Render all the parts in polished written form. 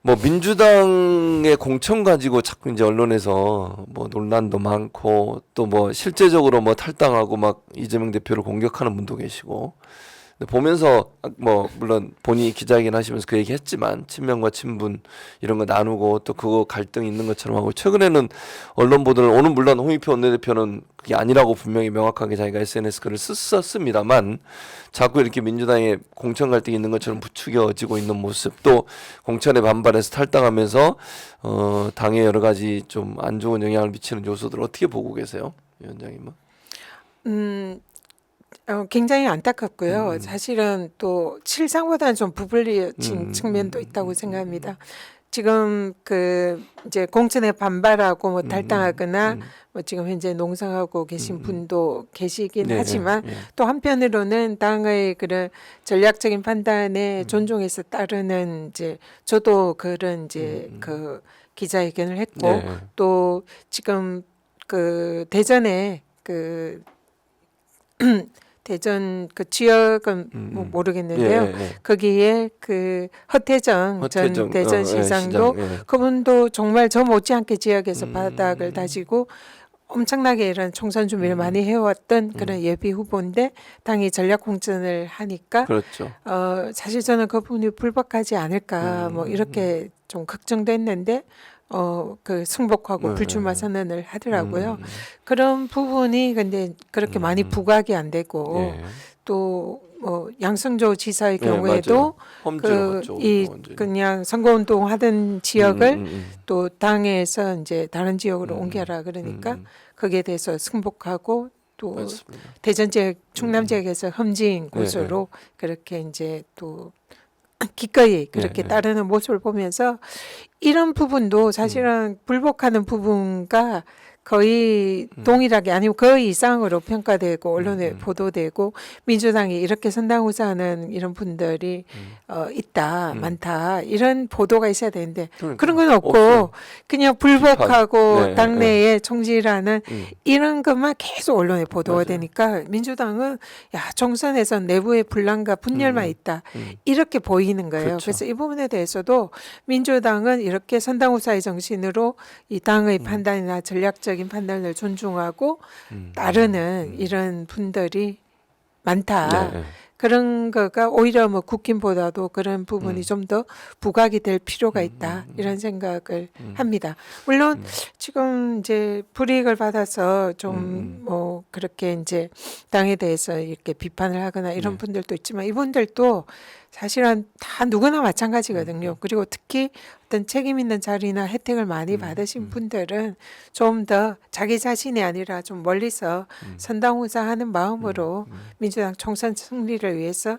뭐 민주당의 공천 가지고 자꾸 이제 언론에서 뭐 논란도 많고 또 뭐 실제적으로 뭐 탈당하고 막 이재명 대표를 공격하는 분도 계시고 근데 보면서 뭐 물론 본인이 기자회견 하시면서 그 얘기 했지만 친명과 친분 이런 거 나누고 또 그거 갈등 있는 것처럼 하고 최근에는 언론 보도를 오늘 물론 홍익표 원내대표는 그게 아니라고 분명히 명확하게 자기가 SNS 글을 썼습니다만 자꾸 이렇게 민주당에 공천 갈등이 있는 것처럼 부추겨지고 있는 모습 또 공천에 반발해서 탈당하면서 당에 여러 가지 좀 안 좋은 영향을 미치는 요소들 어떻게 보고 계세요, 위원장님은? 굉장히 안타깝고요. 사실은 또 실상보다는 좀 부풀려진 측면도 있다고 생각합니다. 지금 그 이제 공천에 반발하고 뭐 탈당하거나 뭐 지금 현재 농성하고 계신 분도 계시긴 네, 하지만 네, 네. 또 한편으로는 당의 그런 전략적인 판단에 존중해서 따르는 이제 저도 그런 이제 그 기자회견을 했고 네. 또 지금 그 대전에 그 대전 그 지역은 뭐 모르겠는데요. 예, 예, 예. 거기에 그 허태정 전 허태정 대전시장도 시장, 예. 그분도 정말 저 못지않게 지역에서 바닥을 다지고 엄청나게 이런 총선 준비를 많이 해왔던 그런 예비 후보인데 당이 전략 공천을 하니까 그렇죠. 사실 저는 그분이 불박하지 않을까 뭐 이렇게 좀 걱정도 했는데 그 승복하고 불출마 선언을 하더라고요. 그런 부분이 근데 그렇게 많이 부각이 안 되고 예. 또 뭐 양승조 지사의 예, 경우에도 맞아요. 험지로 그 갔죠, 이 완전히. 그냥 선거운동 하던 지역을 음, 음, 또 당에서 이제 다른 지역으로 옮겨라 그러니까 거기에 대해서 승복하고 또 맞습니다. 대전 지역, 충남 지역에서 험지인 네, 곳으로 그렇게 이제 또 기꺼이 그렇게 네. 따르는 모습을 보면서 이런 부분도 사실은 불복하는 부분과 거의 동일하게 아니면 거의 이상으로 평가되고 언론에 보도되고 민주당이 이렇게 선당우사하는 이런 분들이 있다 많다 이런 보도가 있어야 되는데 그러니까. 그런 건 없고 없어요. 그냥 불복하고 네, 당내에 총질하는 음. 이런 것만 계속 언론에 보도가 맞아요. 되니까 민주당은 야 총선에서 내부의 분란과 분열만 있다 이렇게 보이는 거예요. 그렇죠. 그래서 이 부분에 대해서도 민주당은 이렇게 선당우사의 정신으로 이 당의 판단이나 전략적인 판단을 존중하고 따르는 이런 분들이 많다. 네. 그런 거가 오히려 뭐 국힘보다도 그런 부분이 좀 더 부각이 될 필요가 있다. 이런 생각을 합니다. 물론 지금 이제 불이익을 받아서 좀 뭐 그렇게 이제 당에 대해서 이렇게 비판을 하거나 이런 분들도 있지만 이분들도 사실은 다 누구나 마찬가지거든요. 그리고 특히 어떤 책임 있는 자리나 혜택을 많이 받으신 분들은 좀 더 자기 자신이 아니라 좀 멀리서 선당우사하는 마음으로 민주당 총선 승리를 위해서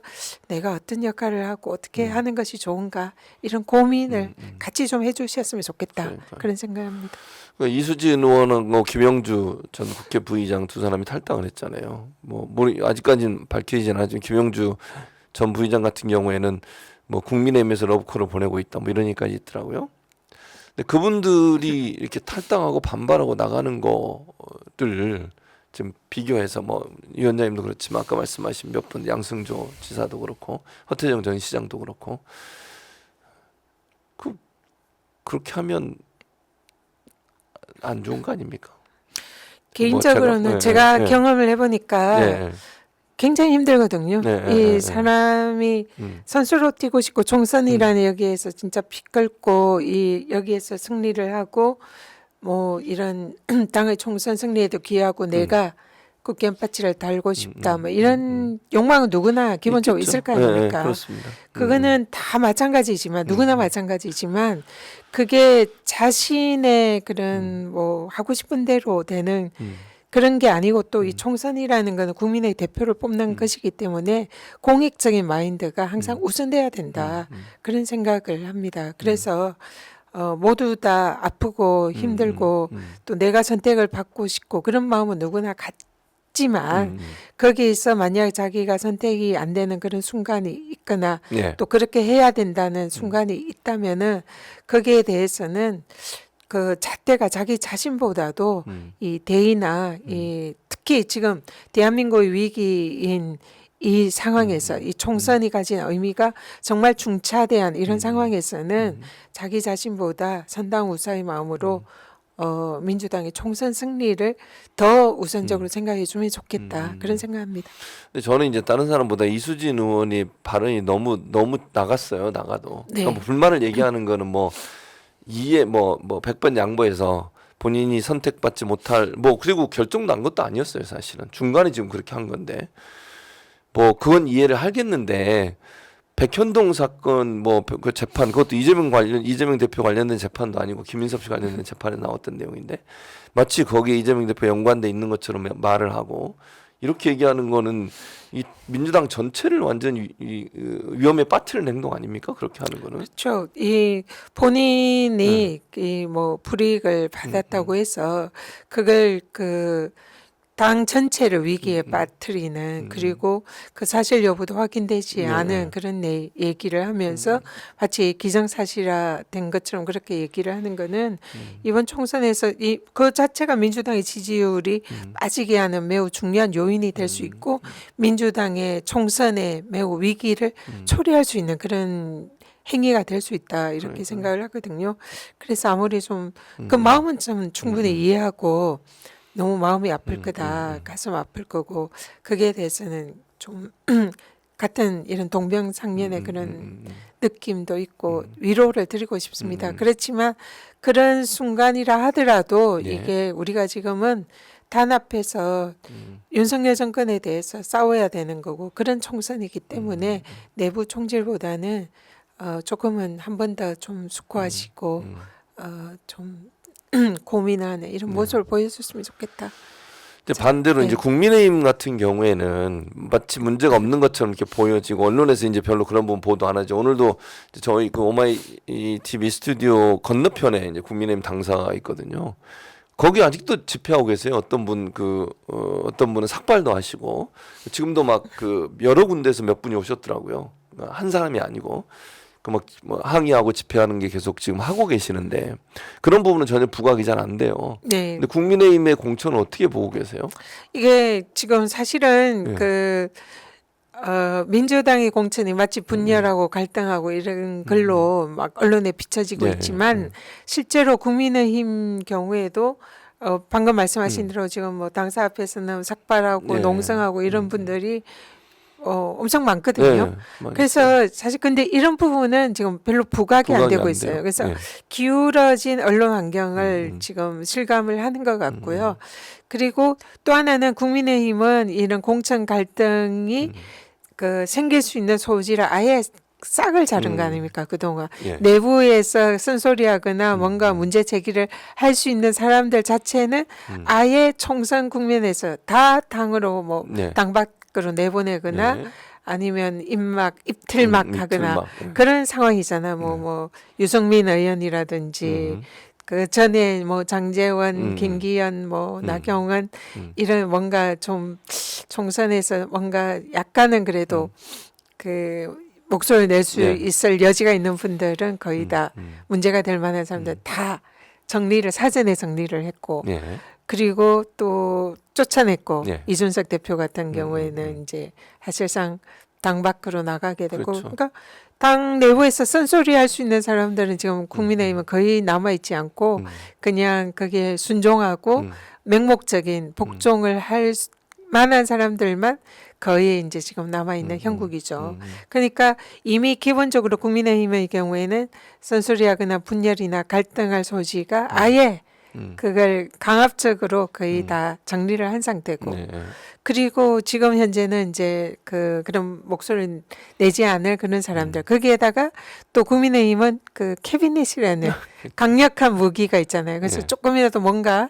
내가 어떤 역할을 하고 어떻게 하는 것이 좋은가 이런 고민을 같이 좀 해주셨으면 좋겠다. 그러니까요. 그런 생각합니다. 그러니까 이수진 의원은 뭐 김영주 전 국회 부의장 두 사람이 탈당을 했잖아요. 뭐 아직까지는 밝혀지진 않지만 김영주 전 부의장 같은 경우에는 뭐 국민의힘에서 러브콜을 보내고 있다 뭐 이런 얘기까지 있더라고요. 근데 그분들이 이렇게 탈당하고 반발하고 나가는 거를 지금 비교해서 뭐 위원장님도 그렇지만 아까 말씀하신 몇 분 양승조 지사도 그렇고 허태정 전 시장도 그렇고 그렇게 하면 안 좋은 거 아닙니까? 개인적으로는 제가 경험을 해보니까 네. 굉장히 힘들거든요. 네. 이 사람이 선수로 뛰고 싶고 총선이라는 여기에서 진짜 피 끓고 이 여기에서 승리를 하고 뭐 이런 당의 총선 승리에도 기여하고 내가 국기연파치를 달고 싶다 뭐 이런 욕망은 누구나 기본적으로 있겠죠. 있을 거 아닙니까? 그렇습니다. 그거는 다 마찬가지지만 누구나 마찬가지지만 그게 자신의 그런 뭐 하고 싶은 대로 되는 그런 게 아니고 또 이 총선이라는 거는 국민의 대표를 뽑는 것이기 때문에 공익적인 마인드가 항상 우선돼야 된다. 그런 생각을 합니다. 그래서 모두 다 아프고 힘들고 또 내가 선택을 받고 싶고 그런 마음은 누구나 같지만 거기에서 만약 자기가 선택이 안 되는 그런 순간이 있거나 네. 또 그렇게 해야 된다는 순간이 있다면은 거기에 대해서는 그 잣대가 자기 자신보다도 이 대의나 이 특히 지금 대한민국의 위기인 이 상황에서 이 총선이 가진 의미가 정말 중차대한 이런 상황에서는 자기 자신보다 선당 우사의 마음으로 민주당의 총선 승리를 더 우선적으로 생각해 주면 좋겠다. 그런 생각합니다. 근데 저는 이제 다른 사람보다 이수진 의원이 발언이 너무 나갔어요. 나가도. 네. 그러니까 뭐 불만을 얘기하는 거는 뭐 이해 뭐 100번 양보해서 본인이 선택받지 못할 뭐 그리고 결정도 난 것도 아니었어요. 사실은 중간에 지금 그렇게 한 건데 뭐 그건 이해를 하겠는데 백현동 사건 뭐 그 재판 그것도 이재명 대표 관련된 재판도 아니고 김인섭 씨 관련된 재판에 나왔던 내용인데 마치 거기에 이재명 대표 연관돼 있는 것처럼 말을 하고 이렇게 얘기하는 거는 이 민주당 전체를 완전 위험에 빠뜨리는 행동 아닙니까? 그렇게 하는 거는. 그렇죠. 이 본인이 이 뭐 불이익을 받았다고 해서 그걸 그 당 전체를 위기에 빠뜨리는 그리고 그 사실 여부도 확인되지 않은 그런 얘기를 하면서 마치 기정사실화 된 것처럼 그렇게 얘기를 하는 거는 이번 총선에서 그 자체가 민주당의 지지율이 빠지게 하는 매우 중요한 요인이 될 수 있고 민주당의 총선의 매우 위기를 초래할 수 있는 그런 행위가 될 수 있다 이렇게 생각을 하거든요. 그래서 아무리 좀 그 마음은 좀 충분히 이해하고 너무 마음이 아플 거다, 가슴 아플 거고 거기에 대해서는 좀 같은 이런 동병상련의 그런 느낌도 있고 위로를 드리고 싶습니다. 그렇지만 그런 순간이라 하더라도 이게 우리가 지금은 단합해서 윤석열 정권에 대해서 싸워야 되는 거고 그런 총선이기 때문에 내부 총질보다는 조금은 한 번 더 좀 숙고하시고 좀 고민하는 이런 모습을 보여줬으면 좋겠다. 근데 반대로 네. 이제 국민의힘 같은 경우에는 마치 문제가 없는 것처럼 이렇게 보여지고 언론에서 이제 별로 그런 부분 보도 안 하죠. 오늘도 이제 저희 그 오마이 TV 스튜디오 건너편에 이제 국민의힘 당사가 있거든요. 거기 아직도 집회하고 계세요. 어떤 분은 삭발도 하시고 지금도 막 그 여러 군데에서 몇 분이 오셨더라고요. 그러니까 한 사람이 아니고. 그 막 뭐 항의하고 집회하는 게 계속 지금 하고 계시는데 그런 부분은 전혀 부각이 잘 안 돼요. 네. 근데 국민의힘의 공천은 어떻게 보고 계세요? 이게 지금 사실은 네. 민주당의 공천이 마치 분열하고 갈등하고 이런 걸로 막 언론에 비춰지고 네. 있지만 실제로 국민의힘 경우에도 방금 말씀하신 대로 지금 뭐 당사 앞에서는 삭발하고 네. 농성하고 이런 분들이 엄청 많거든요. 네, 그래서 사실 근데 이런 부분은 지금 별로 부각이 안 되고 안 있어요. 돼요. 그래서 네. 기울어진 언론 환경을 지금 실감을 하는 것 같고요. 그리고 또 하나는 국민의힘은 이런 공천 갈등이 그 생길 수 있는 소지를 아예 싹을 자른 거 아닙니까 그동안 예. 내부에서 쓴소리하거나 뭔가 문제 제기를 할 수 있는 사람들 자체는 아예 총선 국면에서 다 당으로 뭐 네. 당 밖으로 내보내거나 네. 아니면 입틀막 하거나 입틀막. 그런 상황이잖아. 뭐 유승민 의원이라든지 그 전에 뭐 장제원, 김기현, 뭐 나경원 이런 뭔가 좀 총선에서 뭔가 약간은 그래도 그 목소리를 낼 수 네. 있을 여지가 있는 분들은 거의 다 문제가 될 만한 사람들 다 사전에 정리를 했고 네. 그리고 또 쫓아냈고 네. 이준석 대표 같은 경우에는 이제 사실상 당 밖으로 나가게 되고 그렇죠. 그러니까 당 내부에서 쓴소리 할 수 있는 사람들은 지금 국민의힘은 거의 남아있지 않고 그냥 거기에 순종하고 맹목적인 복종을 할 만한 사람들만 거의 이제 지금 남아있는 형국이죠. 그러니까 이미 기본적으로 국민의힘의 경우에는 쓴소리하거나 분열이나 갈등할 소지가 아예 그걸 강압적으로 거의 다 정리를 한 상태고 네. 그리고 지금 현재는 이제 그런 목소리를 내지 않을 그런 사람들 거기에다가 또 국민의힘은 그 캐비넷이라는 강력한 무기가 있잖아요. 그래서 네. 조금이라도 뭔가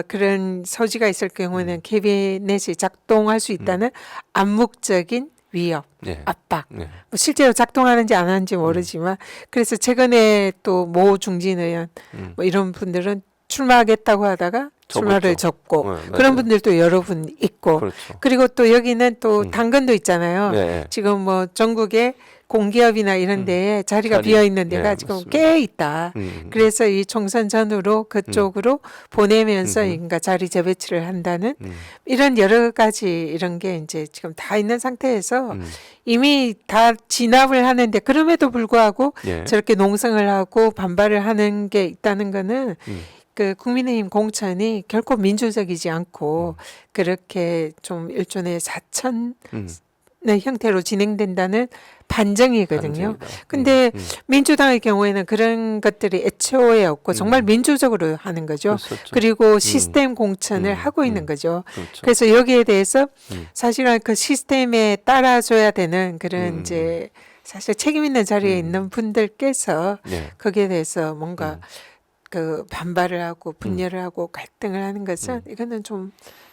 그런 소지가 있을 경우에는 캐비넷이 작동할 수 있다는 암묵적인 위협, 네. 압박. 네. 뭐 실제로 작동하는지 안 하는지 모르지만 그래서 최근에 또 모 중진 의원 뭐 이런 분들은 출마하겠다고 하다가 출마를 접고 네, 맞아요. 그런 분들도 여러 분 있고 그렇죠. 그리고 또 여기는 또 당근도 있잖아요. 네. 지금 뭐 전국에 공기업이나 이런 데에 자리가 자리. 비어 있는 데가 네, 지금 맞습니다. 꽤 있다. 그래서 이 총선 전후로 그쪽으로 보내면서 그러니까 자리 재배치를 한다는 이런 여러 가지 이런 게 이제 지금 다 있는 상태에서 이미 다 진압을 하는데 그럼에도 불구하고 예. 저렇게 농성을 하고 반발을 하는 게 있다는 거는 그 국민의힘 공천이 결코 민주적이지 않고 그렇게 좀 일종의 사천 의 형태로 진행된다는 반증이거든요. 반증이다. 근데 민주당의 경우에는 그런 것들이 애초에 없고 정말 민주적으로 하는 거죠. 그랬었죠. 그리고 시스템 공천을 하고 있는 거죠. 그렇죠. 그래서 여기에 대해서 사실은 그 시스템에 따라줘야 되는 그런 이제 사실 책임 있는 자리에 있는 분들께서 네. 거기에 대해서 뭔가 그 반발을 하고 분열을 하고 갈등을 하는 것은 이거는 좀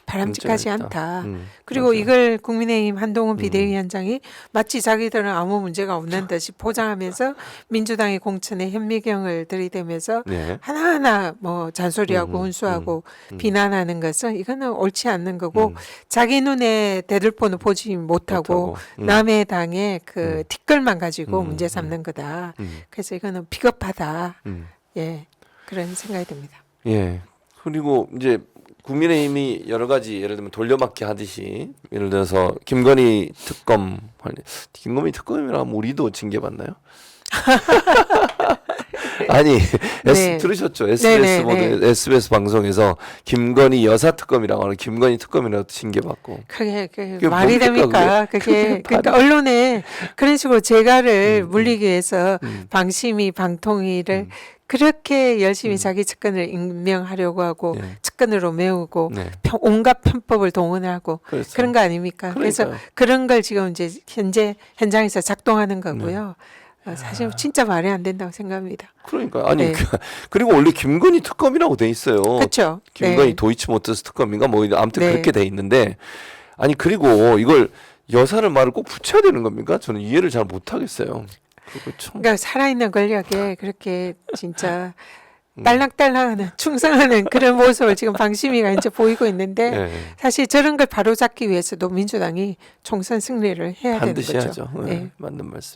바람직하지 문제가 않다. 있다. 그리고 맞아요. 이걸 국민의힘 한동훈 비대위원장이 마치 자기들은 아무 문제가 없는 듯이 포장하면서 민주당의 공천에 현미경을 들이대면서 네. 하나하나 뭐 잔소리하고 훈수하고 비난하는 것은 이거는 옳지 않는 거고 자기 눈에 대들보는 보지 못하고 남의 당의 그 티끌만 가지고 문제 삼는 거다. 그래서 이거는 비겁하다. 예, 그런 생각이 듭니다. 예. 그리고 이제 국민의힘이 여러 가지 예를 들면 돌려막기 하듯이 예를 들어서 김건희 특검 김건희 특검이라면 우리도 징계받나요? 아니 네. 들으셨죠? 네, SBS 네, 보도 네. SBS 방송에서 김건희 여사 특검이라고 하는 김건희 특검이라고 그게 징계받고 그게 그게 말이 뭡니까, 됩니까? 그게 그러니까 언론에 그런 식으로 재갈을 물리기 위해서 방심이 방통위를 그렇게 열심히 자기 측근을 임명하려고 하고 네. 측근으로 메우고 네. 온갖 편법을 동원하고 그렇죠. 그런 거 아닙니까? 그래서 그러니까요. 그런 걸 지금 이제 현재 현장에서 작동하는 거고요. 사실 진짜 말이 안 된다고 생각합니다. 그러니까 아니 네. 그리고 원래 김건희 특검이라고 돼 있어요. 그렇죠. 김건희 네. 도이치모터스 특검인가 뭐 아무튼 네. 그렇게 돼 있는데 아니 그리고 이걸 여사를 말을 꼭 붙여야 되는 겁니까? 저는 이해를 잘 못하겠어요. 그거 참 그러니까 살아있는 권력에 그렇게 진짜 딸랑딸랑하는 충성하는 그런 모습을 지금 방심이가 이제 보이고 있는데 예, 사실 저런 걸 바로잡기 위해서도 민주당이 총선 승리를 해야 되는 반드시 거죠. 하죠. 예, 네. 맞는 말씀.